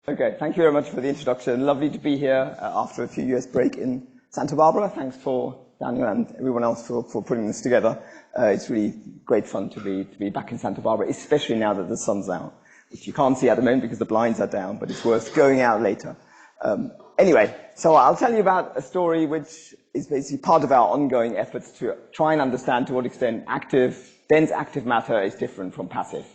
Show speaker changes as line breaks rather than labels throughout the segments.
Okay, thank you very much for the introduction. Lovely to be here after a few years break in Santa Barbara. Thanks for Daniel and everyone else for putting this together. It's really great fun to be back in Santa Barbara, especially now that the sun's out, which you can't see at the moment because the blinds are down, but it's worth going out later. Anyway, so I'll tell you about a story which is basically part of our ongoing efforts to try and understand to what extent dense active matter is different from passive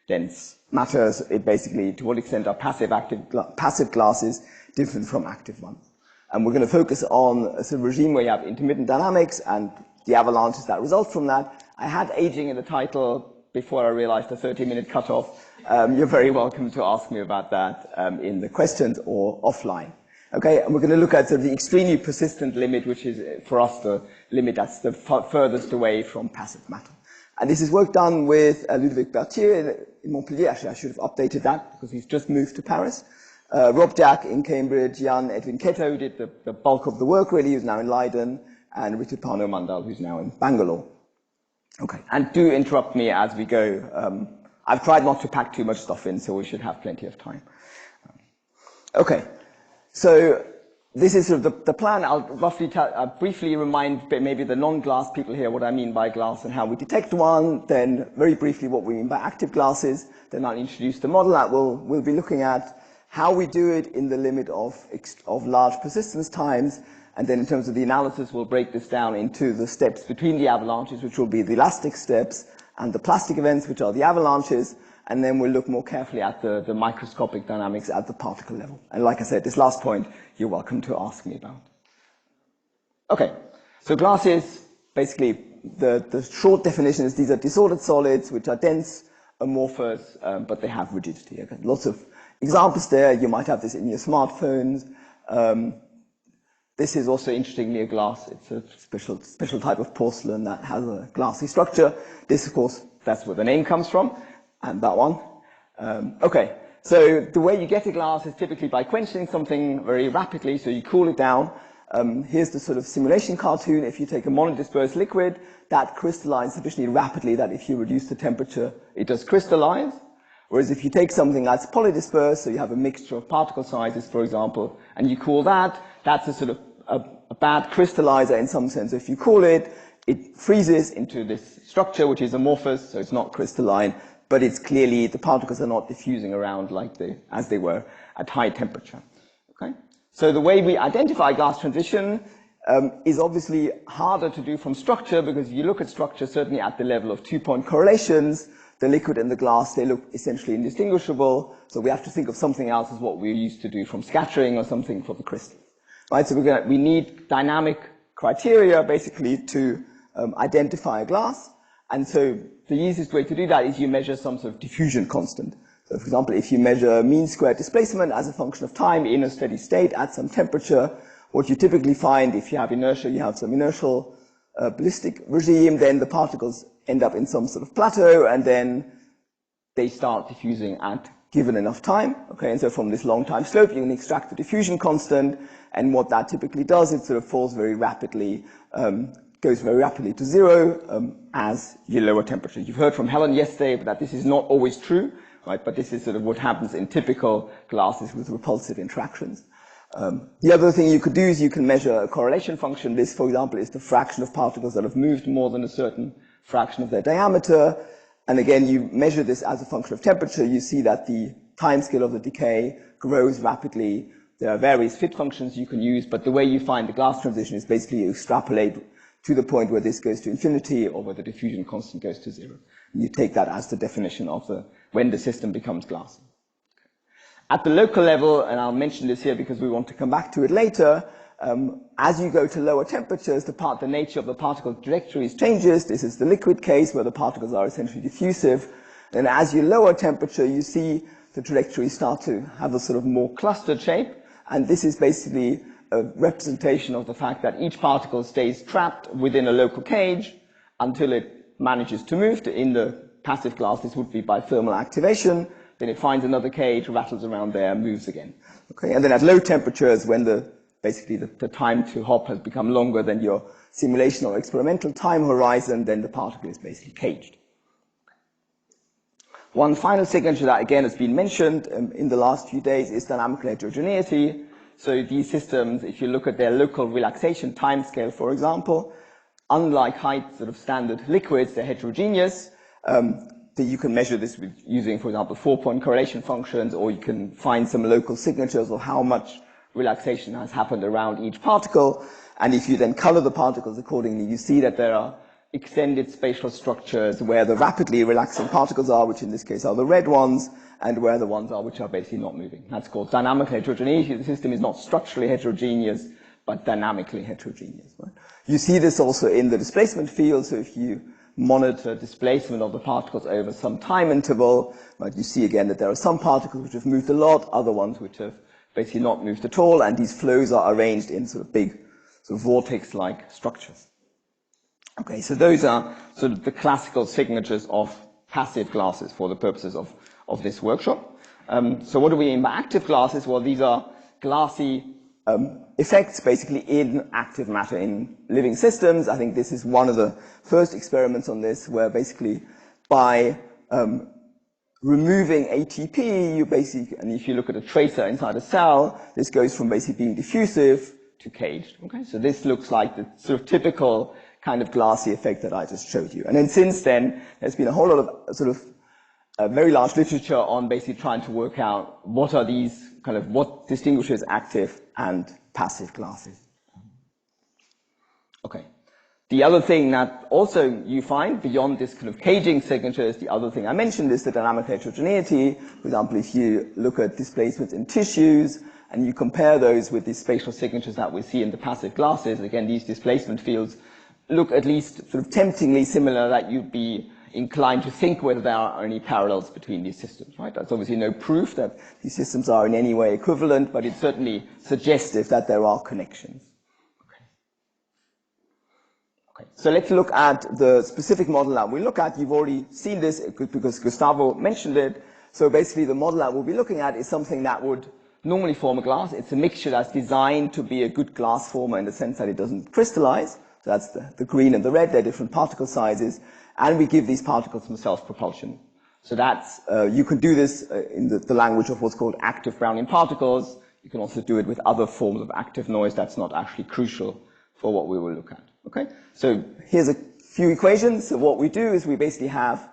dense matter. It basically, to what extent are passive classes different from active ones. And we're going to focus on a sort of regime where you have intermittent dynamics and the avalanches that result from that. I had aging in the title before I realized the 30-minute cutoff. You're very welcome to ask me about that in the questions or offline. Okay, and we're going to look at sort of the extremely persistent limit, which is for us the limit that's the furthest away from passive matter. And this is work done with Ludovic Berthier in Montpellier. Actually, I should have updated that because he's just moved to Paris. Rob Jack in Cambridge, Jan Edwin Keto did the bulk of the work really, who's now in Leiden, and Richard Pano Mandal, who's now in Bangalore. Okay, and do interrupt me as we go. I've tried not to pack too much stuff in, so we should have plenty of time. Okay, so this is sort of the plan. I'll briefly remind maybe the non-glass people here what I mean by glass and how we detect one, then very briefly what we mean by active glasses, then I'll introduce the model that we'll be looking at, how we do it in the limit of large persistence times, and then in terms of the analysis, we'll break this down into the steps between the avalanches, which will be the elastic steps, and the plastic events, which are the avalanches, and then we'll look more carefully at the microscopic dynamics at the particle level. And like I said, this last point, you're welcome to ask me about. Okay, so glasses, basically, the short definition is these are disordered solids, which are dense, amorphous, but they have rigidity. Okay? Lots of examples there. You might have this in your smartphones. This is also, interestingly, a glass. It's a special type of porcelain that has a glassy structure. This, of course, that's where the name comes from. And that one. Okay, so the way you get a glass is typically by quenching something very rapidly, so you cool it down. Here's the sort of simulation cartoon. If you take a monodispersed liquid, that crystallizes sufficiently rapidly that if you reduce the temperature, it does crystallize. Whereas if you take something that's polydispersed, so you have a mixture of particle sizes, for example, and you cool that, that's a sort of a bad crystallizer in some sense. If you cool it, it freezes into this structure, which is amorphous, so it's not crystalline, but it's clearly, the particles are not diffusing around as they were at high temperature. Okay? So the way we identify glass transition is obviously harder to do from structure, because if you look at structure, certainly at the level of 2-point correlations, the liquid and the glass, they look essentially indistinguishable, so we have to think of something else as what we used to do from scattering or something for the crystals. Right, so we need dynamic criteria, basically, to identify a glass. And so the easiest way to do that is you measure some sort of diffusion constant. So for example, if you measure mean square displacement as a function of time in a steady state at some temperature, what you typically find, if you have inertia, you have some inertial ballistic regime, then the particles end up in some sort of plateau, and then they start diffusing at given enough time. Okay, and so from this long time slope, you can extract the diffusion constant, and what that typically does, it sort of falls very rapidly, goes very rapidly to zero as you lower temperature. You've heard from Helen yesterday that this is not always true, right? But this is sort of what happens in typical glasses with repulsive interactions. The other thing you could do is you can measure a correlation function. This, for example, is the fraction of particles that have moved more than a certain fraction of their diameter. And again, you measure this as a function of temperature. You see that the time scale of the decay grows rapidly. There are various fit functions you can use, but the way you find the glass transition is basically you extrapolate to the point where this goes to infinity or where the diffusion constant goes to zero. And you take that as the definition of when the system becomes glassy. At the local level, and I'll mention this here because we want to come back to it later, as you go to lower temperatures, the nature of the particle trajectories changes. This is the liquid case where the particles are essentially diffusive. And as you lower temperature, you see the trajectories start to have a sort of more clustered shape. And this is basically a representation of the fact that each particle stays trapped within a local cage until it manages to move. In the passive glass, this would be by thermal activation. Then it finds another cage, rattles around there, moves again. Okay, and then at low temperatures, when basically the time to hop has become longer than your simulation or experimental time horizon, then the particle is basically caged. One final signature that again has been mentioned in the last few days is dynamical heterogeneity. So these systems, if you look at their local relaxation timescale, for example, unlike high sort of standard liquids, they're heterogeneous. That you can measure this with using, for example, 4-point correlation functions, or you can find some local signatures of how much relaxation has happened around each particle. And if you then color the particles accordingly, you see that there are extended spatial structures where the rapidly relaxing particles are, which in this case are the red ones, and where the ones are which are basically not moving. That's called dynamic heterogeneity. The system is not structurally heterogeneous, but dynamically heterogeneous. Right? You see this also in the displacement field. So if you monitor displacement of the particles over some time interval, right, you see again that there are some particles which have moved a lot, other ones which have basically not moved at all, and these flows are arranged in sort of big sort of vortex-like structures. Okay, so those are sort of the classical signatures of passive glasses for the purposes of this workshop. So what do we mean by active glasses? Well, these are glassy effects basically in active matter in living systems. I think this is one of the first experiments on this, where basically by removing ATP, you basically, and if you look at a tracer inside a cell, this goes from basically being diffusive to caged. Okay, so this looks like the sort of typical kind of glassy effect that I just showed you. And then since then, there's been a whole lot of sort of very large literature on basically trying to work out what are these kind of, what distinguishes active and passive glasses. Okay. The other thing that also you find beyond this kind of caging signatures, the other thing I mentioned is the dynamic heterogeneity. For example, if you look at displacements in tissues and you compare those with the spatial signatures that we see in the passive glasses, again, these displacement fields look at least sort of temptingly similar, that you'd be inclined to think whether there are any parallels between these systems, right? That's obviously no proof that these systems are in any way equivalent, but it's certainly suggestive that there are connections. Okay, so let's look at the specific model that we look at. You've already seen this because Gustavo mentioned it. So basically the model that we'll be looking at is something that would normally form a glass. It's a mixture that's designed to be a good glass former in the sense that it doesn't crystallize. So that's the green and the red, they're different particle sizes. And we give these particles some self-propulsion. So that's, you can do this in the language of what's called active Brownian particles. You can also do it with other forms of active noise. That's not actually crucial for what we will look at. Okay? So here's a few equations. So what we do is we basically have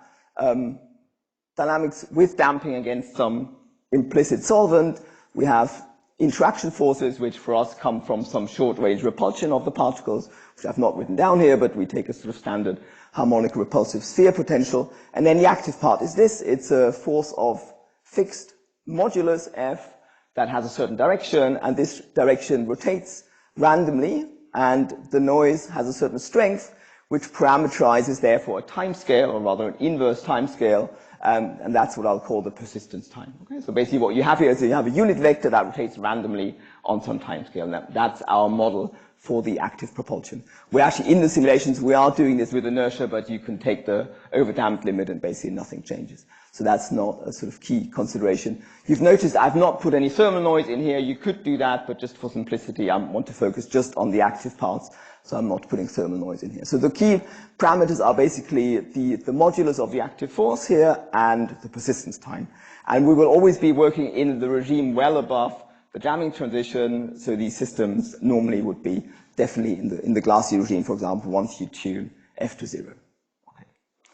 dynamics with damping against some implicit solvent. We have interaction forces, which for us come from some short-range repulsion of the particles, which I've not written down here, but we take a sort of standard harmonic repulsive sphere potential. And then the active part is this. It's a force of fixed modulus F that has a certain direction, and this direction rotates randomly, and the noise has a certain strength, which parameterizes, therefore, a time scale, or rather an inverse time scale, and that's what I'll call the persistence time. Okay? So basically what you have here is you have a unit vector that rotates randomly on some time scale, and that's our model for the active propulsion. We're actually, in the simulations, we are doing this with inertia, but you can take the overdamped limit and basically nothing changes. So that's not a sort of key consideration. You've noticed I've not put any thermal noise in here. You could do that, but just for simplicity, I want to focus just on the active parts, so I'm not putting thermal noise in here. So the key parameters are basically the modulus of the active force here and the persistence time. And we will always be working in the regime well above the jamming transition, so these systems normally would be definitely in the glassy regime, for example, once you tune F to 0. Okay.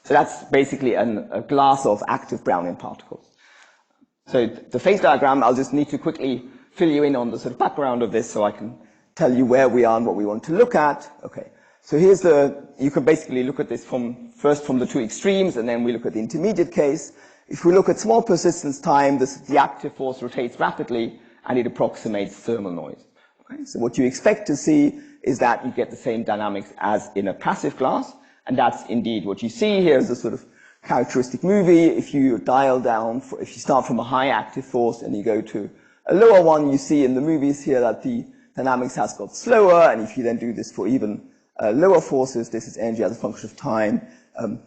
So that's basically a glass of active Brownian particles. So the phase diagram, I'll just need to quickly fill you in on the sort of background of this so I can tell you where we are and what we want to look at. Okay. So here's you can basically look at this first from the two extremes, and then we look at the intermediate case. If we look at small persistence time, the active force rotates rapidly, and it approximates thermal noise. Okay? So what you expect to see is that you get the same dynamics as in a passive glass, and that's indeed what you see. Here's a sort of characteristic movie. If you dial down, if you start from a high active force and you go to a lower one, you see in the movies here that the dynamics has got slower, and if you then do this for even lower forces, this is energy as a function of time,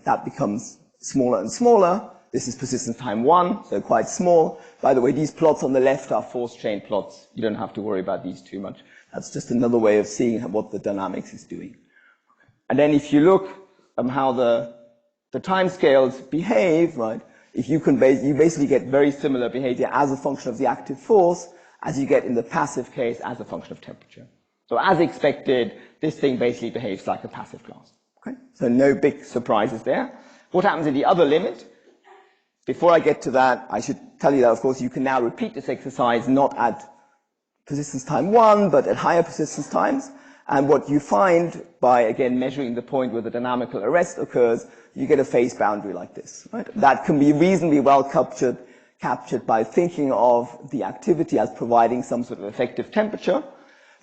that becomes smaller and smaller. This is persistence time 1, so quite small. By the way, these plots on the left are force chain plots. You don't have to worry about these too much. That's just another way of seeing what the dynamics is doing. And then if you look how the time scales behave, right, if you basically get very similar behavior as a function of the active force as you get in the passive case as a function of temperature. So as expected, this thing basically behaves like a passive glass. Okay? So no big surprises there. What happens in the other limit? Before I get to that, I should tell you that, of course, you can now repeat this exercise not at persistence time 1, but at higher persistence times. And what you find by, again, measuring the point where the dynamical arrest occurs, you get a phase boundary like this. Right? That can be reasonably well captured by thinking of the activity as providing some sort of effective temperature.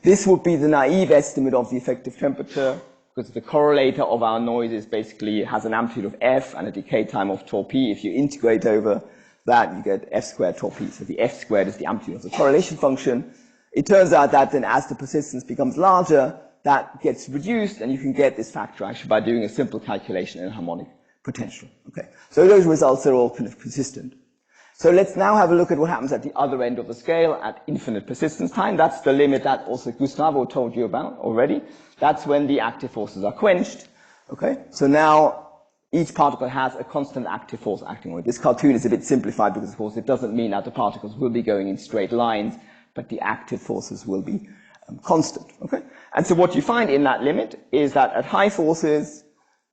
This would be the naive estimate of the effective temperature, because the correlator of our noise is basically has an amplitude of f and a decay time of tau p. If you integrate over that, you get f squared tau p. So the f squared is the amplitude of the correlation function. It turns out that then as the persistence becomes larger, that gets reduced, and you can get this factor actually by doing a simple calculation in harmonic potential. Okay, so those results are all kind of consistent. So let's now have a look at what happens at the other end of the scale at infinite persistence time. That's the limit that also Gustavo told you about already. That's when the active forces are quenched. Okay, so now each particle has a constant active force acting on it. This cartoon is a bit simplified because, of course, it doesn't mean that the particles will be going in straight lines, but the active forces will be constant. Okay, and so what you find in that limit is that at high forces,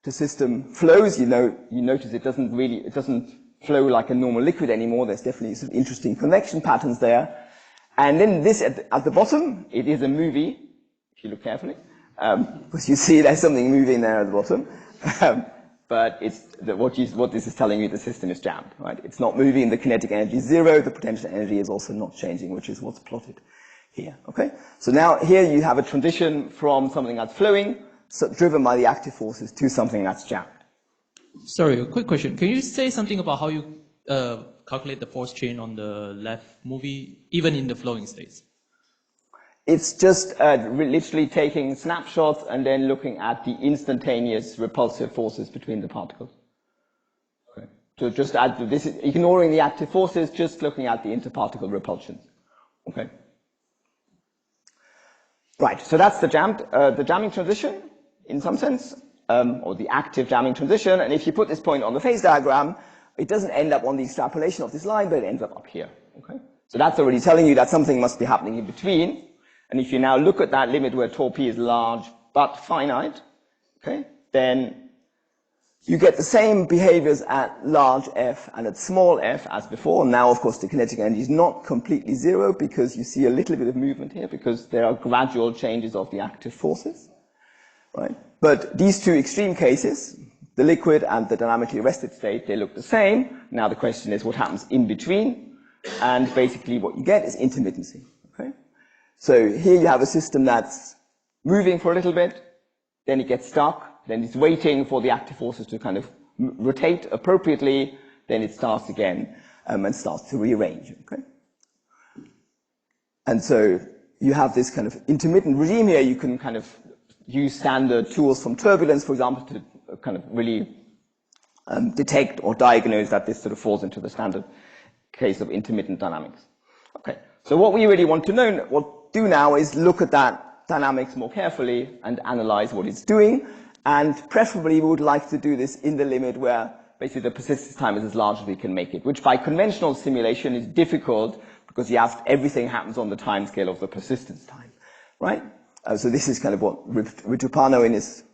the system flows. You notice it doesn't flow like a normal liquid anymore. There's definitely some interesting convection patterns there. And then this at the bottom, it is a movie, if you look carefully, because you see there's something moving there at the bottom. But what this is telling you, the system is jammed, right? It's not moving, the kinetic energy is zero, the potential energy is also not changing, which is what's plotted here, okay? So now here you have a transition from something that's flowing, driven by the active forces, to something that's jammed.
Sorry, a quick question. Can you say something about how you calculate the force chain on the left movie, even in the flowing states?
It's just literally taking snapshots and then looking at the instantaneous repulsive forces between the particles. Okay. So just this is ignoring the active forces, just looking at the interparticle repulsions. Okay. Right. So that's the jamming transition, in some sense, or the active jamming transition. And if you put this point on the phase diagram, it doesn't end up on the extrapolation of this line, but it ends up here. Okay. So that's already telling you that something must be happening in between. And if you now look at that limit where tau p is large but finite, okay, then you get the same behaviors at large f and at small f as before. Now, of course, the kinetic energy is not completely zero because you see a little bit of movement here because there are gradual changes of the active forces, right? But these two extreme cases, the liquid and the dynamically arrested state, they look the same. Now the question is what happens in between, and basically what you get is intermittency. Okay? So here you have a system that's moving for a little bit, then it gets stuck, then it's waiting for the active forces to kind of rotate appropriately, then it starts again and starts to rearrange. Okay? And so you have this kind of intermittent regime here. You can kind of use standard tools from turbulence, for example, to kind of really detect or diagnose that this sort of falls into the standard case of intermittent dynamics. Okay, so what we really want to do now is look at that dynamics more carefully and analyze what it's doing, and preferably we would like to do this in the limit where basically the persistence time is as large as we can make it, which by conventional simulation is difficult because everything happens on the time scale of the persistence time, right? So this is kind of what Ritupano in his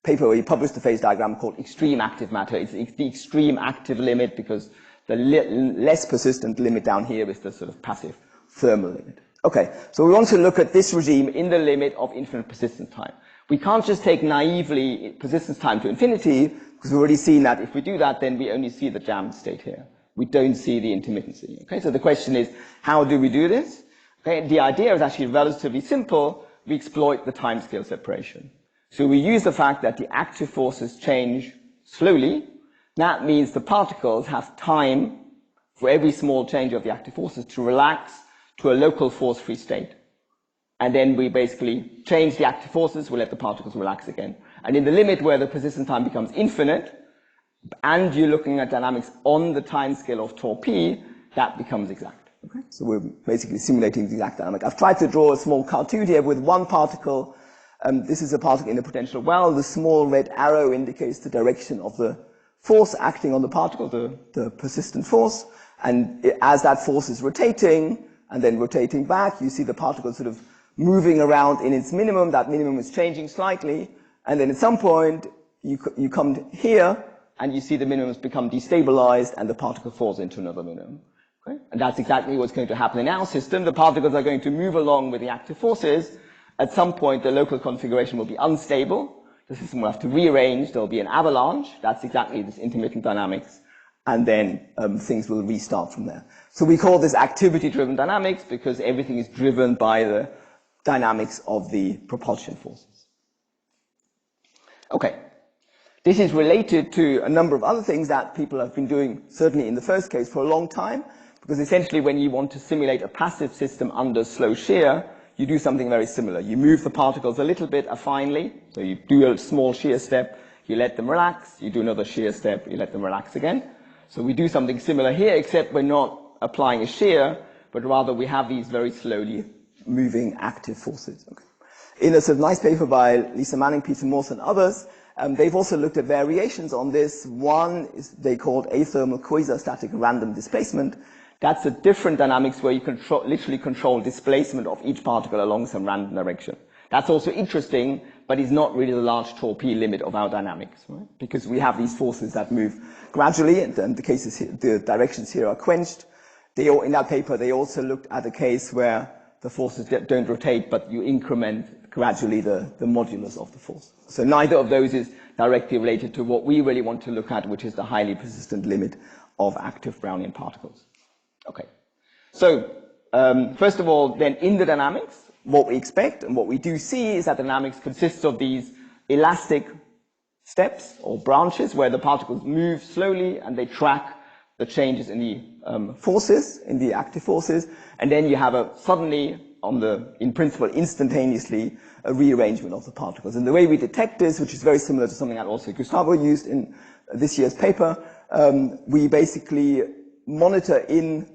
paper where he published the phase diagram called extreme active matter. It's the extreme active limit because the less persistent limit down here is the sort of passive thermal limit. Okay, so we want to look at this regime in the limit of infinite persistence time. We can't just take naively persistence time to infinity because we've already seen that if we do that, then we only see the jammed state here. We don't see the intermittency. Okay, so the question is, how do we do this? Okay, the idea is actually relatively simple. We exploit the timescale separation. So we use the fact that the active forces change slowly. That means the particles have time for every small change of the active forces to relax to a local force-free state. And then we basically change the active forces, we let the particles relax again. And in the limit where the persistence time becomes infinite, and you're looking at dynamics on the time scale of tau p, that becomes exact. Okay? So we're basically simulating the exact dynamic. I've tried to draw a small cartoon here with one particle. This is a particle in a potential well. The small red arrow indicates the direction of the force acting on the particle, the persistent force, and as that force is rotating and then rotating back, you see the particle sort of moving around in its minimum. That minimum is changing slightly, and then at some point you come here and you see the minimums become destabilized and the particle falls into another minimum. Okay? And that's exactly what's going to happen in our system. The particles are going to move along with the active forces. At some point, the local configuration will be unstable. The system will have to rearrange. There will be an avalanche. That's exactly this intermittent dynamics. And then things will restart from there. So we call this activity-driven dynamics because everything is driven by the dynamics of the propulsion forces. Okay. This is related to a number of other things that people have been doing, certainly in the first case, for a long time, because essentially when you want to simulate a passive system under slow shear, you do something very similar. You move the particles a little bit affinely, so you do a small shear step, you let them relax, you do another shear step, you let them relax again. So we do something similar here, except we're not applying a shear, but rather we have these very slowly moving active forces. Okay. In a sort of nice paper by Lisa Manning, Peter Morse, and others, they've also looked at variations on this. One is they called athermal quasi-static random displacement. That's a different dynamics where you literally control displacement of each particle along some random direction. That's also interesting, but is not really the large tau p limit of our dynamics, right? Because we have these forces that move gradually, and the cases here, the directions here are quenched. In that paper, they also looked at a case where the forces don't rotate, but you increment gradually the modulus of the force. So neither of those is directly related to what we really want to look at, which is the highly persistent limit of active Brownian particles. Okay. So, first of all, then in the dynamics, what we expect and what we do see is that dynamics consists of these elastic steps or branches where the particles move slowly and they track the changes in the forces, in the active forces, and then you have suddenly, in principle, instantaneously, a rearrangement of the particles. And the way we detect this, which is very similar to something that also Gustavo used in this year's paper, we basically monitor in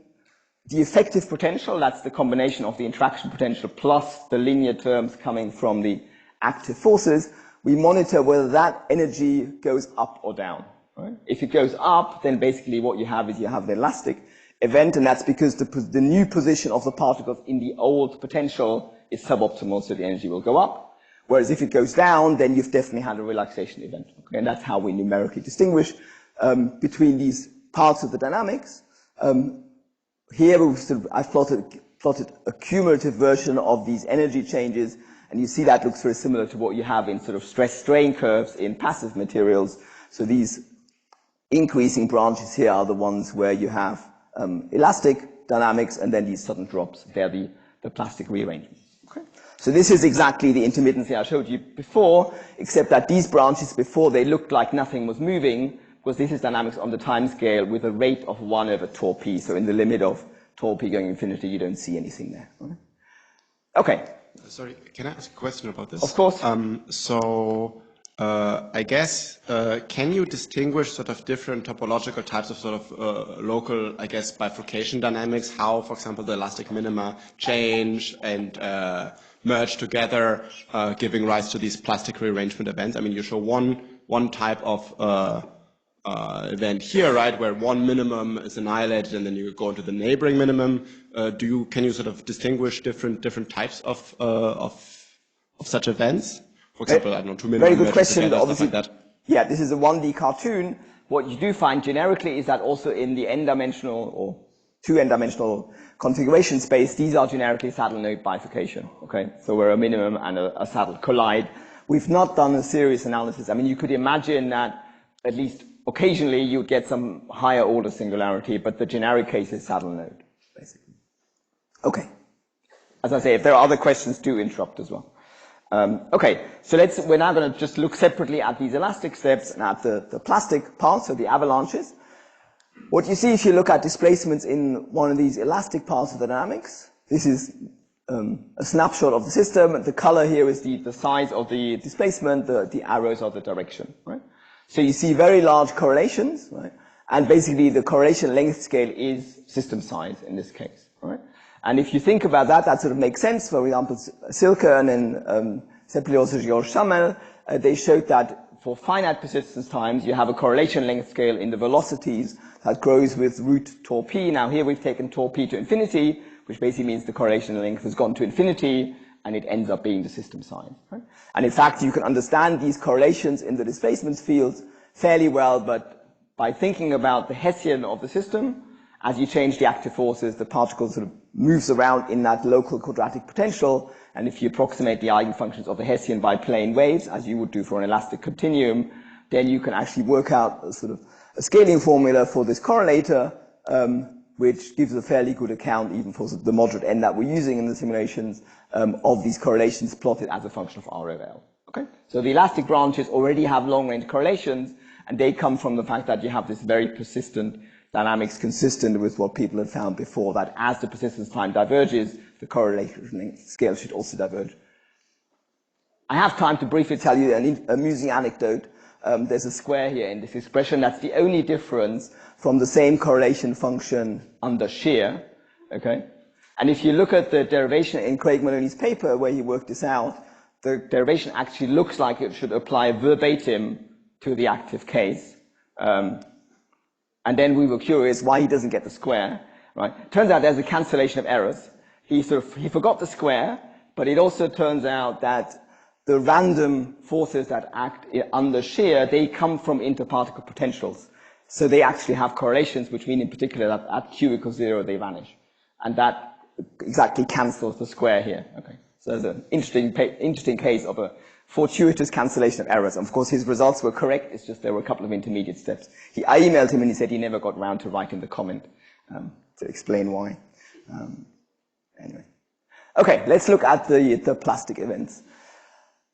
the effective potential, that's the combination of the interaction potential plus the linear terms coming from the active forces, we monitor whether that energy goes up or down. Right? If it goes up, then basically what you have is you have an elastic event, and that's because the new position of the particles in the old potential is suboptimal, so the energy will go up. Whereas if it goes down, then you've definitely had a relaxation event. Okay? And that's how we numerically distinguish between these parts of the dynamics. Here I've plotted a cumulative version of these energy changes, and you see that looks very similar to what you have in sort of stress-strain curves in passive materials. So these increasing branches here are the ones where you have elastic dynamics, and then these sudden drops, they're the plastic rearrangements. Okay? So this is exactly the intermittency I showed you before, except that these branches before, they looked like nothing was moving, because this is dynamics on the time scale with a rate of 1 over tau p. So in the limit of tau p going infinity, you don't see anything there. Right? Okay.
Sorry, can I ask a question about this?
Of course.
I guess, can you distinguish sort of different topological types of sort of local, I guess, bifurcation dynamics, how, for example, the elastic minima change and merge together, giving rise to these plastic rearrangement events? I mean, you show one type of event here, right, where one minimum is annihilated and then you go into the neighboring minimum. Can you sort of distinguish different types of such events? For example, I don't know, 2 minimum.
Very good question.
Obviously, like that.
Yeah, this is a 1D cartoon. What you do find generically is that also in the n-dimensional or 2 n-dimensional configuration space, these are generically saddle node bifurcation. Okay, so where a minimum and a saddle collide. We've not done a serious analysis. I mean, you could imagine that at least occasionally you'd get some higher order singularity, but the generic case is saddle node, basically. Okay. As I say, if there are other questions, do interrupt as well. Okay, so we're now going to just look separately at these elastic steps and at the plastic parts, so the avalanches. What you see if you look at displacements in one of these elastic parts of the dynamics, this is a snapshot of the system. The color here is the size of the displacement, the arrows are the direction, right? So you see very large correlations, right? And basically the correlation length scale is system size in this case, right? And if you think about that, that sort of makes sense. For example, Silke and then separately also Georges Chamel, they showed that for finite persistence times, you have a correlation length scale in the velocities that grows with root tau p. Now here we've taken tau p to infinity, which basically means the correlation length has gone to infinity, and it ends up being the system size. Right? And in fact, you can understand these correlations in the displacement fields fairly well, but by thinking about the Hessian of the system, as you change the active forces, the particle sort of moves around in that local quadratic potential, and if you approximate the eigenfunctions of the Hessian by plane waves, as you would do for an elastic continuum, then you can actually work out a sort of a scaling formula for this correlator, which gives a fairly good account, even for the moderate n that we're using in the simulations, of these correlations plotted as a function of R over L. Okay? So the elastic branches already have long-range correlations, and they come from the fact that you have this very persistent dynamics consistent with what people had found before, that as the persistence time diverges, the correlation length scale should also diverge. I have time to briefly tell you an amusing anecdote. There's a square here in this expression. That's the only difference from the same correlation function under shear. Okay? And if you look at the derivation in Craig Maloney's paper where he worked this out, the derivation actually looks like it should apply verbatim to the active case. And then we were curious why he doesn't get the square, right? Turns out there's a cancellation of errors. He forgot the square, but it also turns out that the random forces that act under shear, they come from interparticle potentials. So they actually have correlations, which mean in particular that at q equals 0, they vanish. And that exactly cancels the square here. Okay. So there's an interesting case of a fortuitous cancellation of errors. And of course, his results were correct. It's just there were a couple of intermediate steps. I emailed him and he said he never got around to writing the comment to explain why. Anyway. Okay, let's look at the plastic events.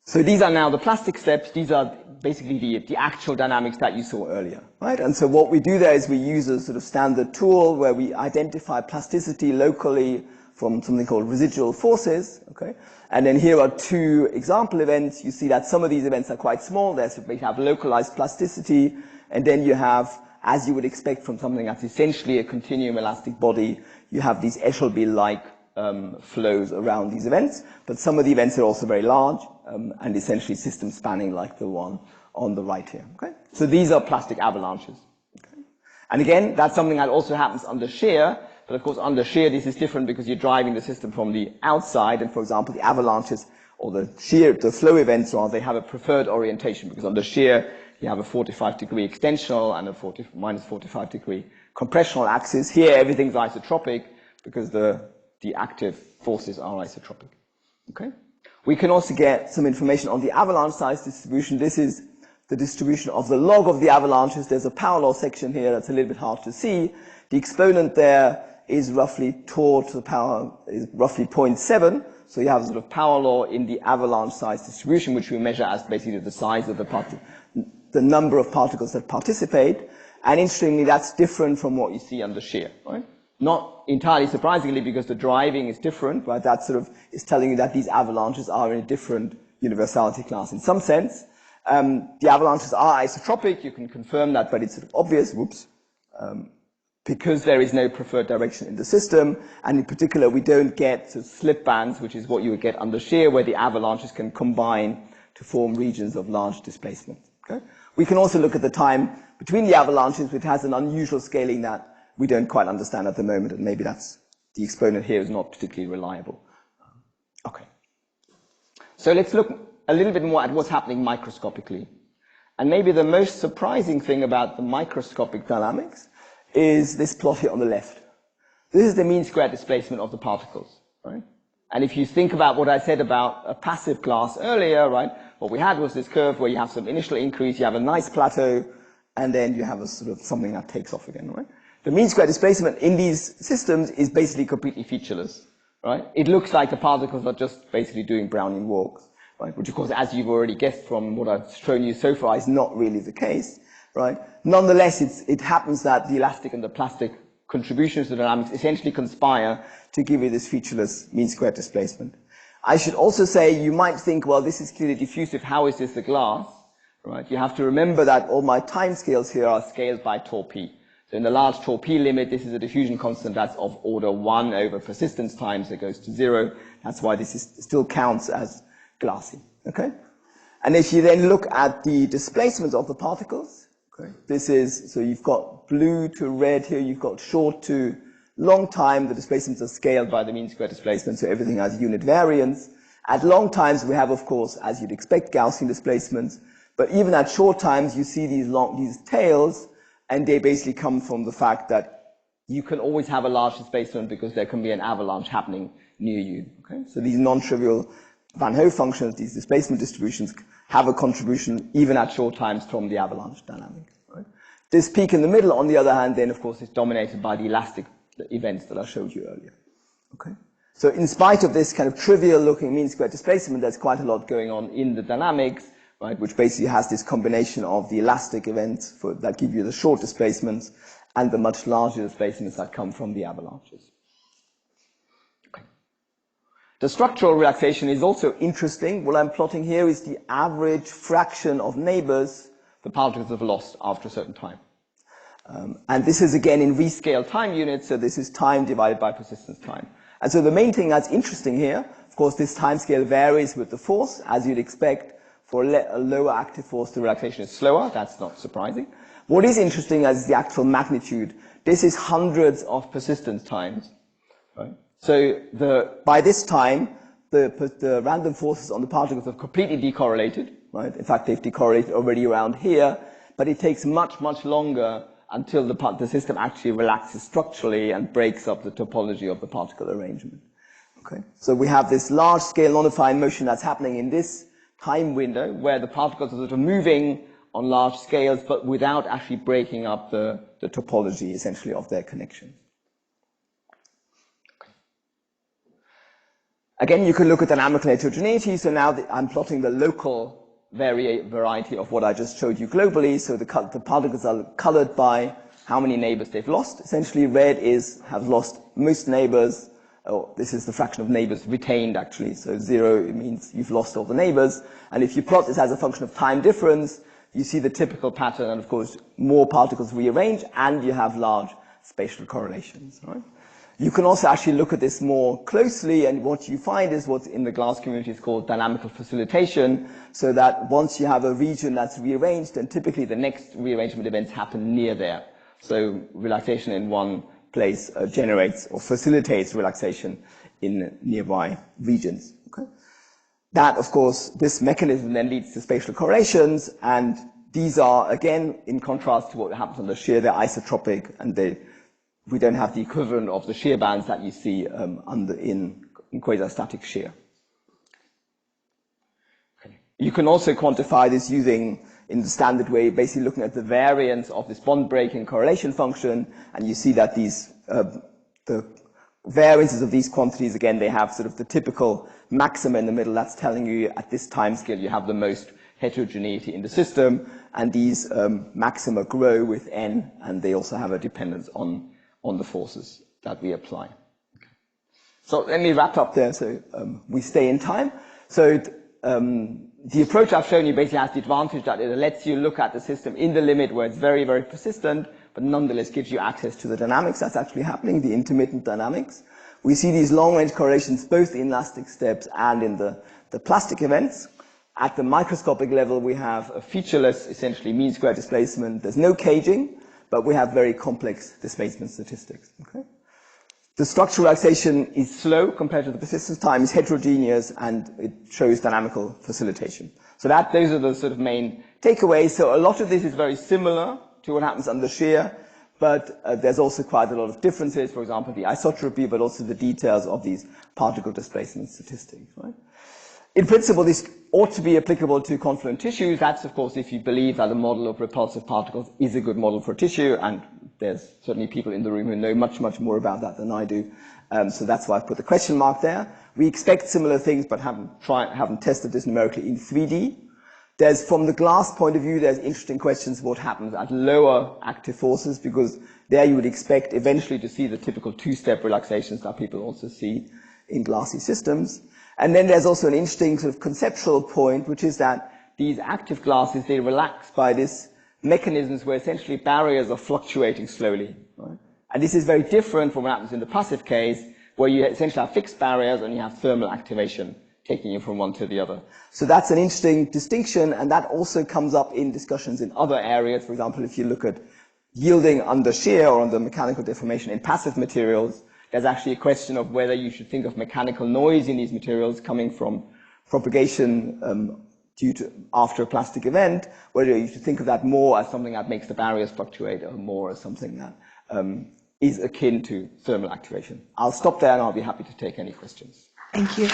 So these are now the plastic steps. These are basically the actual dynamics that you saw earlier, right? And so what we do there is we use a sort of standard tool where we identify plasticity locally from something called residual forces, okay? And then here are two example events. You see that some of these events are quite small. They have localized plasticity, and then you have, as you would expect from something that's essentially a continuum elastic body, you have these Eshelby-like flows around these events, but some of the events are also very large, and essentially system spanning like the one on the right here, okay? So these are plastic avalanches, okay? And again, that's something that also happens under shear. But of course, under shear, this is different because you're driving the system from the outside. And for example, the avalanches or the flow events, rather, they have a preferred orientation because under shear, you have a 45-degree extensional and a minus 45-degree compressional axis. Here, everything's isotropic because the active forces are isotropic. Okay? We can also get some information on the avalanche size distribution. This is the distribution of the log of the avalanches. There's a power law section here that's a little bit hard to see. The exponent there is roughly tau to the power is roughly 0.7. So you have a sort of power law in the avalanche size distribution, which we measure as basically the size of the number of particles that participate. And interestingly, that's different from what you see under shear, right? Not entirely surprisingly, because the driving is different, right? That sort of is telling you that these avalanches are in a different universality class in some sense. The avalanches are isotropic. You can confirm that, but it's sort of obvious. Whoops. Because there is no preferred direction in the system, and in particular, we don't get sort of slip bands, which is what you would get under shear, where the avalanches can combine to form regions of large displacement. Okay? We can also look at the time between the avalanches, which has an unusual scaling that we don't quite understand at the moment, and maybe that's the exponent here is not particularly reliable. Okay. So let's look a little bit more at what's happening microscopically. And maybe the most surprising thing about the microscopic dynamics is this plot here on the left. This is the mean square displacement of the particles, right? And if you think about what I said about a passive class earlier, right, what we had was this curve where you have some initial increase, you have a nice plateau, and then you have a sort of something that takes off again, right? The mean square displacement in these systems is basically completely featureless, right? It looks like the particles are just basically doing Brownian walks, right? Which of course, as you've already guessed from what I've shown you so far, is not really the case. Right? Nonetheless, it happens that the elastic and the plastic contributions to dynamics essentially conspire to give you this featureless mean square displacement. I should also say, you might think, well, this is clearly diffusive. How is this a glass? Right? You have to remember that all my time scales here are scaled by tau p. So in the large tau p limit, this is a diffusion constant that's of order 1 over persistence time, so it goes to 0. That's why this still counts as glassy. Okay? And if you then look at the displacement of the particles, okay, this is, so you've got blue to red here, you've got short to long time, the displacements are scaled by the mean square displacement, so everything has unit variance. At long times, we have, of course, as you'd expect, Gaussian displacements, but even at short times, you see these tails, and they basically come from the fact that you can always have a large displacement because there can be an avalanche happening near you. Okay? So these non-trivial Van Hove functions, these displacement distributions, have a contribution even at short times from the avalanche dynamic. Right? This peak in the middle, on the other hand, then of course is dominated by the elastic events that I showed you earlier. Okay? So in spite of this kind of trivial looking mean square displacement, there's quite a lot going on in the dynamics, right, which basically has this combination of the elastic events that give you the short displacements and the much larger displacements that come from the avalanches. The structural relaxation is also interesting. What I'm plotting here is the average fraction of neighbors the particles have lost after a certain time. And this is again in rescale time units, so this is time divided by persistence time. And so the main thing that's interesting here, of course, this time scale varies with the force, as you'd expect. For a lower active force, the relaxation is slower. That's not surprising. What is interesting is the actual magnitude. This is hundreds of persistence times. Right? So by this time, the random forces on the particles have completely decorrelated. Right? In fact, they've decorrelated already around here, but it takes much, much longer until the system actually relaxes structurally and breaks up the topology of the particle arrangement. Okay? So we have this large-scale non-affine motion that's happening in this time window where the particles are sort of moving on large scales, but without actually breaking up the topology, essentially, of their connections. Again, you can look at dynamical heterogeneity. So now I'm plotting the local variety of what I just showed you globally. So the particles are colored by how many neighbors they've lost. Essentially, red have lost most neighbors. Oh, this is the fraction of neighbors retained, actually. So 0 means you've lost all the neighbors. And if you plot this as a function of time difference, you see the typical pattern. And of course, more particles rearrange, and you have large spatial correlations. Right? You can also actually look at this more closely, and what you find is what in the glass community is called dynamical facilitation, so that once you have a region that's rearranged, then typically the next rearrangement events happen near there. So relaxation in one place generates or facilitates relaxation in nearby regions. Okay? That, of course, this mechanism then leads to spatial correlations, and these are, again, in contrast to what happens on the shear, they're isotropic, and we don't have the equivalent of the shear bands that you see in quasi-static shear. Okay. You can also quantify this using, in the standard way, basically looking at the variance of this bond-breaking correlation function, and you see that the variances of these quantities, again, they have sort of the typical maxima in the middle. That's telling you at this time scale you have the most heterogeneity in the system, and these maxima grow with n, and they also have a dependence on the forces that we apply. Okay. So let me wrap up there so we stay in time. So the approach I've shown you basically has the advantage that it lets you look at the system in the limit where it's very, very persistent, but nonetheless gives you access to the dynamics that's actually happening, the intermittent dynamics. We see these long-range correlations both in elastic steps and in the plastic events. At the microscopic level, we have a featureless, essentially, mean square displacement. There's no caging, but we have very complex displacement statistics. Okay? The structural relaxation is slow compared to the persistence time, is heterogeneous, and it shows dynamical facilitation. So those are the sort of main takeaways. So a lot of this is very similar to what happens under shear, but there's also quite a lot of differences, for example, the isotropy, but also the details of these particle displacement statistics. Right? In principle, this ought to be applicable to confluent tissues. That's, of course, if you believe that a model of repulsive particles is a good model for tissue, and there's certainly people in the room who know much, much more about that than I do. So that's why I put the question mark there. We expect similar things, but haven't tested this numerically in 3D. From the glass point of view, there's interesting questions what happens at lower active forces, because there you would expect eventually to see the typical two-step relaxations that people also see in glassy systems. And then there's also an interesting sort of conceptual point, which is that these active glasses, they relax by this mechanisms where essentially barriers are fluctuating slowly. Right? And this is very different from what happens in the passive case, where you essentially have fixed barriers and you have thermal activation taking you from one to the other. So that's an interesting distinction, and that also comes up in discussions in other areas. For example, if you look at yielding under shear or under mechanical deformation in passive materials, there's actually a question of whether you should think of mechanical noise in these materials coming from propagation due to after a plastic event, whether you should think of that more as something that makes the barriers fluctuate or more as something that is akin to thermal actuation. I'll stop there and I'll be happy to take any questions.
Thank you.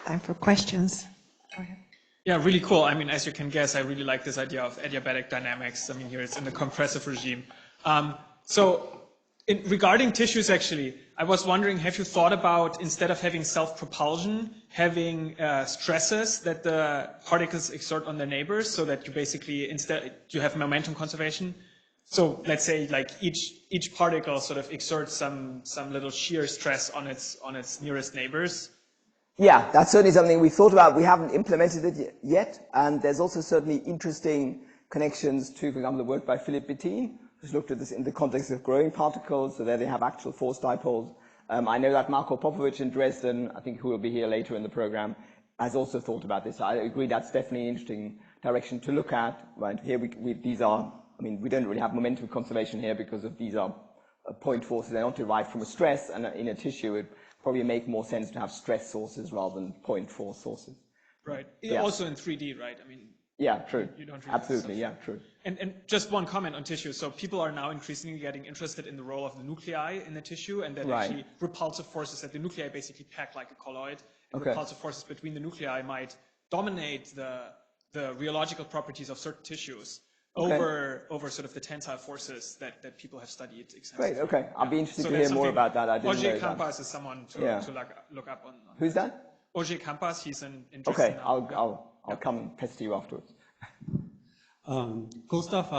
Time for questions. Go ahead.
Yeah, really cool. I mean, as you can guess, I really like this idea of adiabatic dynamics. I mean, here it's in the compressive regime. Regarding tissues, actually, I was wondering, have you thought about, instead of having self-propulsion, having stresses that the particles exert on their neighbors, so that you basically, instead, you have momentum conservation? So let's say, like, each particle sort of exerts some little shear stress on its nearest neighbors.
Yeah, that's certainly something we thought about. We haven't implemented it yet, and there's also certainly interesting connections to, for example, the work by Philippe Bettine, who's looked at this in the context of growing particles, so there they have actual force dipoles. I know that Marko Popovic in Dresden, I think who will be here later in the program, has also thought about this. I agree that's definitely an interesting direction to look at. Right here, these are, I mean, we don't really have momentum conservation here because of these are point forces. They're not derived from a stress, and in a tissue, it probably make more sense to have stress sources rather than point force sources.
Right.
Yeah.
Also in 3D, right? I mean.
Yeah, true.
You don't really
absolutely, yeah, true.
And just one comment on tissue. So people are now increasingly getting interested in the role of the nuclei in the tissue, and that actually repulsive forces that the nuclei basically pack like a colloid, and repulsive forces between the nuclei might dominate the rheological properties of certain tissues over sort of the tensile forces that people have studied extensively.
Great, okay. I'll be interested to hear more about that. I didn't know that.
Campas is someone to look up on.
Who's that?
Auger Campas, he's in
Okay, I'll come and pester you afterwards.
Cool stuff.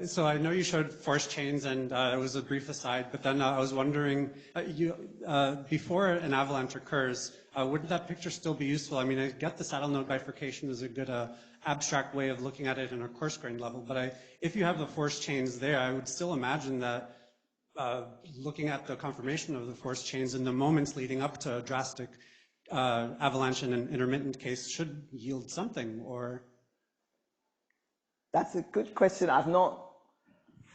So I know you showed force chains, and it was a brief aside, but then I was wondering, before an avalanche occurs, wouldn't that picture still be useful? I mean, I get the saddle node bifurcation is a good abstract way of looking at it in a coarse grain level, but if you have the force chains there, I would still imagine that looking at the conformation of the force chains in the moments leading up to a drastic avalanche in an intermittent case should yield something, or?
That's a good question. I've not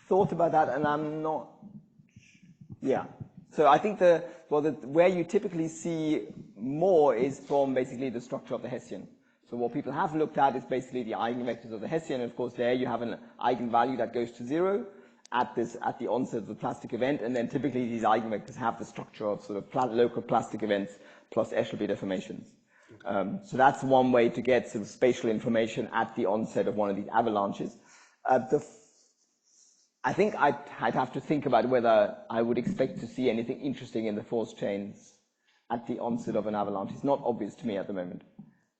thought about that, and I'm not, yeah. So I think where you typically see more is from basically the structure of the Hessian. So what people have looked at is basically the eigenvectors of the Hessian. And of course, there you have an eigenvalue that goes to 0 at the onset of the plastic event, and then typically these eigenvectors have the structure of sort of local plastic events plus Eshelby deformations. So that's one way to get sort of spatial information at the onset of one of these avalanches. I think I'd have to think about whether I would expect to see anything interesting in the force chains at the onset of an avalanche. It's not obvious to me at the moment.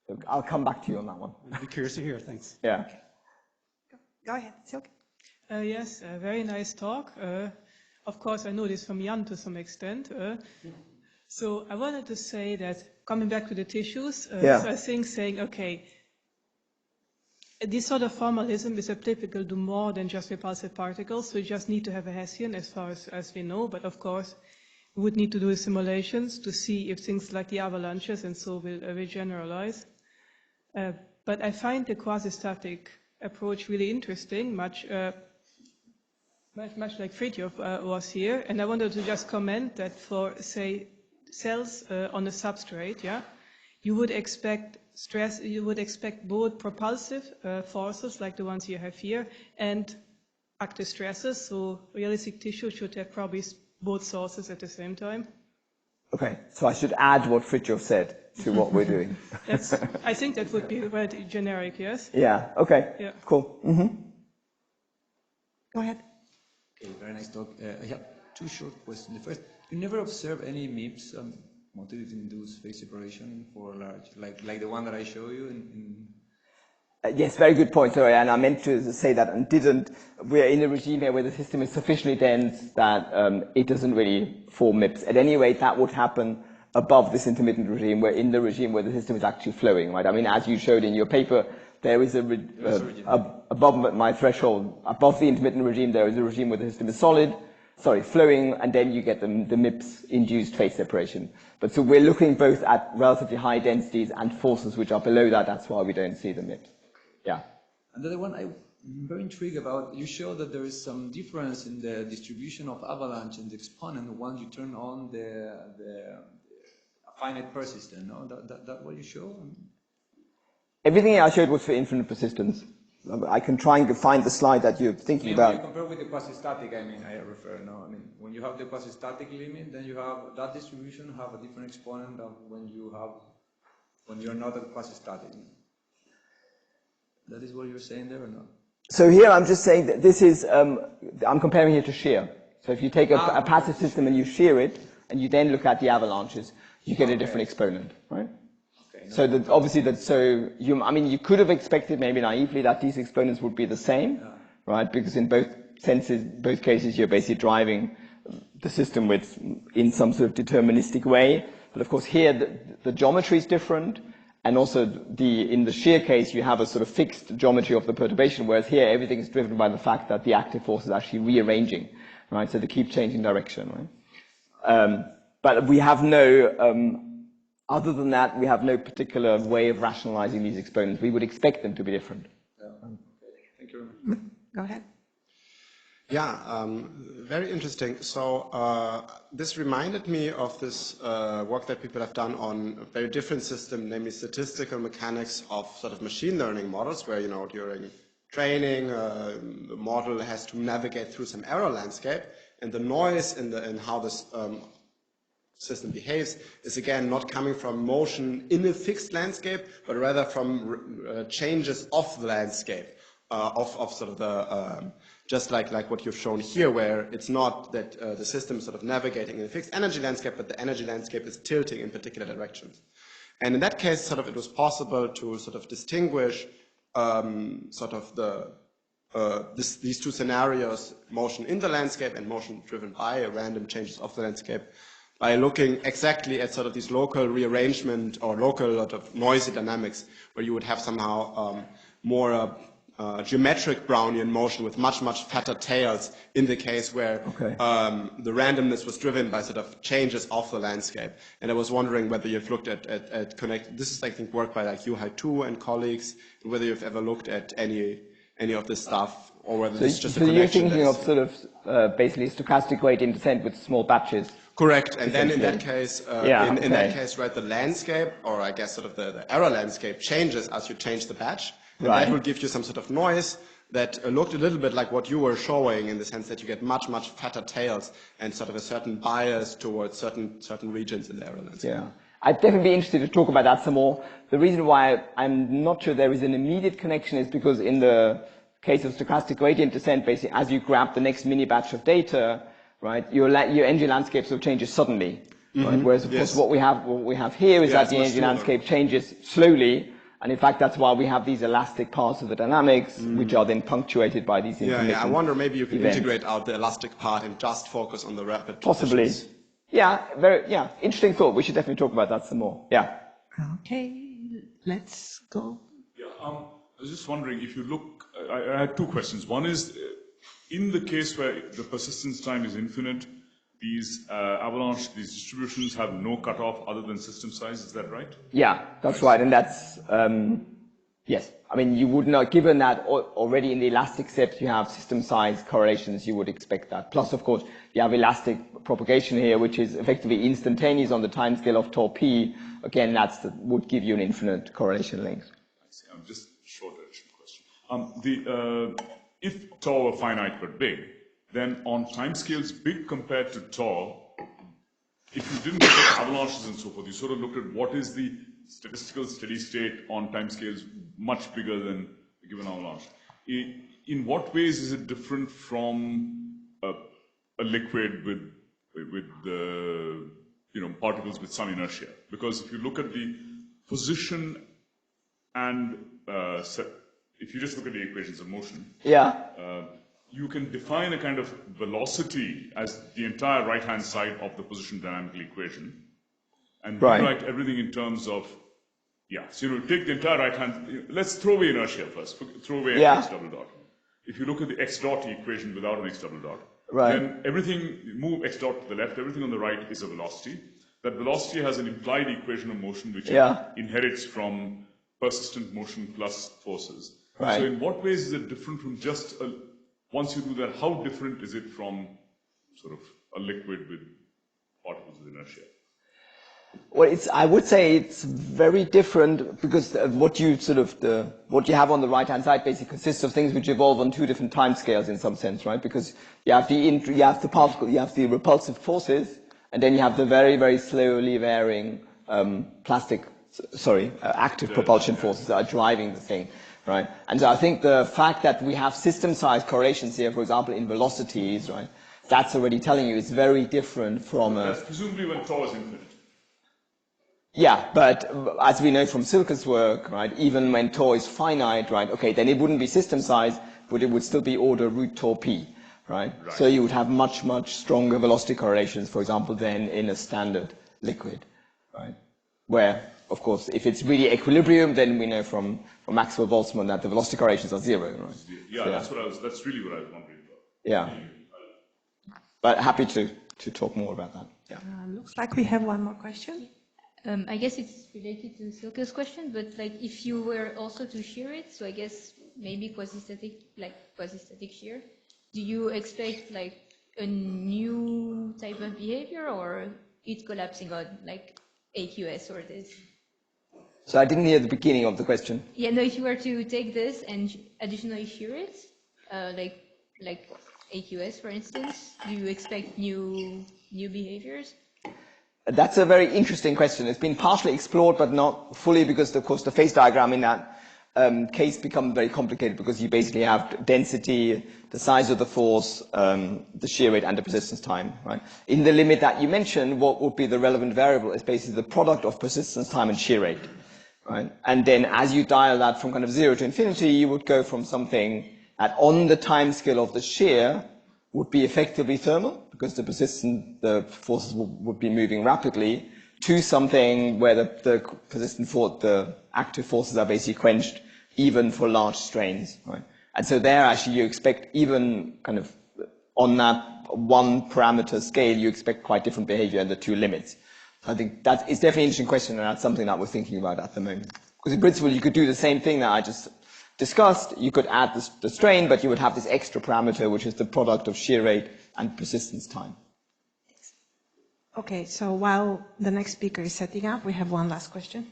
So I'll come back to you on that one.
I'd be curious to hear. Thanks.
Yeah.
Okay. Go ahead, Silke.
Yes, a very nice talk. Of course, I know this from Jan to some extent. So I wanted to say that, coming back to the tissues, so I think saying, okay, this sort of formalism is applicable to more than just repulsive particles, so you just need to have a Hessian as far as we know, but of course, we would need to do simulations to see if things like the avalanches and so will generalize. But I find the quasi-static approach really interesting, much like Fridtjof was here, and I wanted to just comment that for, say, cells on a substrate, you would expect stress, you would expect both propulsive forces like the ones you have here and active stresses, so realistic tissue should have probably both sources at the same time.
Okay, so I should add what Fridtjof said to what we're doing.
I think that would be very generic, yes?
Yeah, okay,
yeah.
Cool. Mm-hmm.
Go ahead.
Okay, very nice talk. I have two short questions. The first, you never observe any MIPS motility-induced phase separation for large, like the one that I show you?
Yes, very good point. Sorry, and I meant to say that and didn't. We're in a regime here where the system is sufficiently dense that it doesn't really form MIPS. At any rate, that would happen above this intermittent regime. We're in the regime where the system is actually flowing, right? I mean, as you showed in your paper, there is above my threshold, above the intermittent regime, there is a regime where the system is solid. flowing, and then you get the MIPS-induced phase separation. But so we're looking both at relatively high densities and forces which are below that. That's why we don't see the MIPS. Yeah.
And the other one I'm very intrigued about, you show that there is some difference in the distribution of avalanche and the exponent once you turn on the finite persistent, no? That what you show?
Everything I showed was for infinite persistence. I can try and find the slide that you're thinking about.
When you compare with the quasi-static, I refer, no? I mean, when you have the quasi-static limit, then you have that distribution have a different exponent than when you're not at quasi-static. That is what you're saying there or not?
So here I'm just saying that this is, I'm comparing here to shear. So if you take a passive system and you shear it, and you then look at the avalanches, you get a different exponent, right? So that obviously you could have expected maybe naively that these exponents would be the same, right? Because in both cases, you're basically driving the system in some sort of deterministic way. But of course here the geometry is different, and also in the shear case you have a sort of fixed geometry of the perturbation, whereas here everything is driven by the fact that the active force is actually rearranging, right? So they keep changing direction, right? But we have no other than that, we have no particular way of rationalizing these exponents. We would expect them to be different.
Thank you very much.
Go ahead.
Yeah, very interesting. So this reminded me of this work that people have done on a very different system, namely statistical mechanics of sort of machine learning models, where, you know, during training, the model has to navigate through some error landscape, and the noise in how this system behaves is again not coming from motion in a fixed landscape, but rather from changes of the landscape, of sort of the just like what you've shown here, where it's not that the system is sort of navigating in a fixed energy landscape, but the energy landscape is tilting in particular directions. And in that case, sort of it was possible to sort of distinguish sort of these two scenarios, motion in the landscape and motion driven by random changes of the landscape, by looking exactly at sort of these local rearrangement or local sort of noisy dynamics, where you would have somehow more geometric Brownian motion with much fatter tails in the case where the randomness was driven by sort of changes of the landscape. And I was wondering whether you've looked at connect. This is, I think, work by like Yu and colleagues, and whether you've ever looked at any of this stuff, or whether it's just a connection.
So you're thinking of sort of basically stochastic gradient descent with small batches.
Correct, and then in that case, in that case, right, the landscape, or I guess sort of the error landscape changes as you change the batch, and that will give you some sort of noise that looked a little bit like what you were showing, in the sense that you get much fatter tails and sort of a certain bias towards certain regions in the error landscape.
Yeah, I'd definitely be interested to talk about that some more. The reason why I'm not sure there is an immediate connection is because in the case of stochastic gradient descent, basically as you grab the next mini batch of data, right, your energy landscape sort of changes suddenly, right? Whereas of course what we have here is that the energy landscape changes slowly, and in fact that's why we have these elastic parts of the dynamics, which are then punctuated by these intermittent
I wonder maybe you can
events.
integrate out the elastic part and just focus on the rapid
possibly
transitions.
Interesting thought. We should definitely talk about that some more.
Okay, let's go.
I was just wondering if you look, I had two questions. One is, in the case where the persistence time is infinite, these avalanche, these distributions have no cutoff other than system size, is that right?
Yeah, that's right, and that's, yes. I mean, you would not, given that already in the elastic steps you have system size correlations, you would expect that. Plus, of course, you have elastic propagation here, which is effectively instantaneous on the timescale of tau p. Again, would give you an infinite correlation length.
I see. I'm just short question. If tau were finite but big, then on timescales big compared to tau, if you didn't look at avalanches and so forth, you sort of looked at what is the statistical steady state on timescales much bigger than a given avalanche. In what ways is it different from a liquid with the particles with some inertia? Because if you look at the position and if you just look at the equations of motion, you can define a kind of velocity as the entire right-hand side of the position dynamical equation, and rewrite everything in terms of, so take the entire right-hand, let's throw away inertia first, throw away x double dot. If you look at the x dot equation without an x double dot, then everything, move x dot to the left, everything on the right is a velocity. That velocity has an implied equation of motion which inherits from persistent motion plus forces. So in what ways is it different from just, once you do that, how different is it from sort of a liquid with particles of inertia?
Well, I would say it's very different because what you have on the right-hand side basically consists of things which evolve on two different time scales in some sense, right? Because you have the particle, you have the repulsive forces, and then you have the very, very slowly varying active propulsion forces that are driving the thing, right? And so I think the fact that we have system-size correlations here, for example, in velocities, right? That's already telling you it's very different from
That's presumably when tau is infinite.
Yeah, but as we know from Silke's work, right, even when tau is finite, right, okay, then it wouldn't be system size, but it would still be order root tau p, right? So you would have much, much stronger velocity correlations, for example, than in a standard liquid, right? Where, of course, if it's really equilibrium, then we know from Maxwell-Boltzmann that the velocity correlations are zero, right?
Yeah, so that's really what I was wondering about.
Yeah. But happy to talk more about that. Yeah.
Looks like we have one more question.
I guess it's related to Silke's question, but like if you were also to shear it, so I guess maybe quasi-static shear, do you expect like a new type of behavior or it collapsing on like AQS or this?
So I didn't hear the beginning of the question.
Yeah, no, if you were to take this and additionally shear it, like AQS for instance, do you expect new behaviors?
That's a very interesting question. It's been partially explored, but not fully, because, of course, the phase diagram in that case becomes very complicated because you basically have density, the size of the force, the shear rate, and the persistence time, right? In the limit that you mentioned, what would be the relevant variable is basically the product of persistence time and shear rate, right? And then as you dial that from kind of 0 to infinity, you would go from something that on the time scale of the shear would be effectively thermal, because the forces would be moving rapidly, to something where the active forces are basically quenched, even for large strains, right? And so there, actually, you expect even kind of on that one parameter scale, you expect quite different behavior in the two limits. So I think that is definitely an interesting question, and that's something that we're thinking about at the moment. Because in principle, you could do the same thing that I just discussed. You could add the strain, but you would have this extra parameter, which is the product of shear rate and persistence time.
Okay, so while the next speaker is setting up, we have one last question.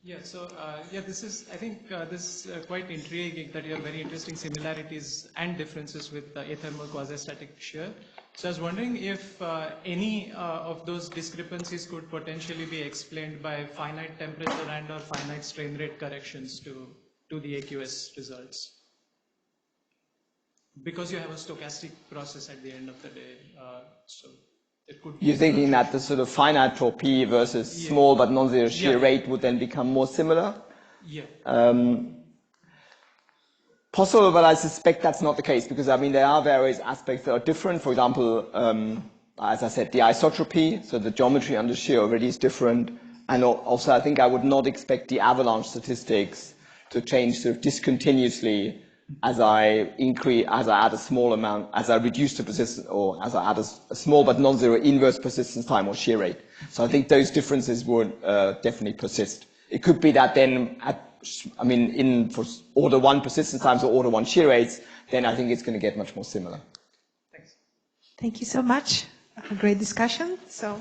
Yeah, so this is, I think this is quite intriguing that you have very interesting similarities and differences with athermal quasi-static shear. So I was wondering if any of those discrepancies could potentially be explained by finite temperature and or finite strain rate corrections to the AQS results. Because you have a stochastic process at the end of the day, so it could be.
You're thinking that the sort of finite tau p versus small but non-zero shear rate would then become more similar?
Yeah.
Possible, but I suspect that's not the case, because I mean there are various aspects that are different. For example, as I said, the isotropy, so the geometry under shear already is different, and also I think I would not expect the avalanche statistics to change sort of discontinuously as I add a small amount, as I reduce the persistence, or as I add a small but non-zero inverse persistence time or shear rate. So I think those differences would definitely persist. It could be that then, for order 1 persistence times or order 1 shear rates, then I think it's going to get much more similar.
Thanks. Thank you so much. A great discussion. So.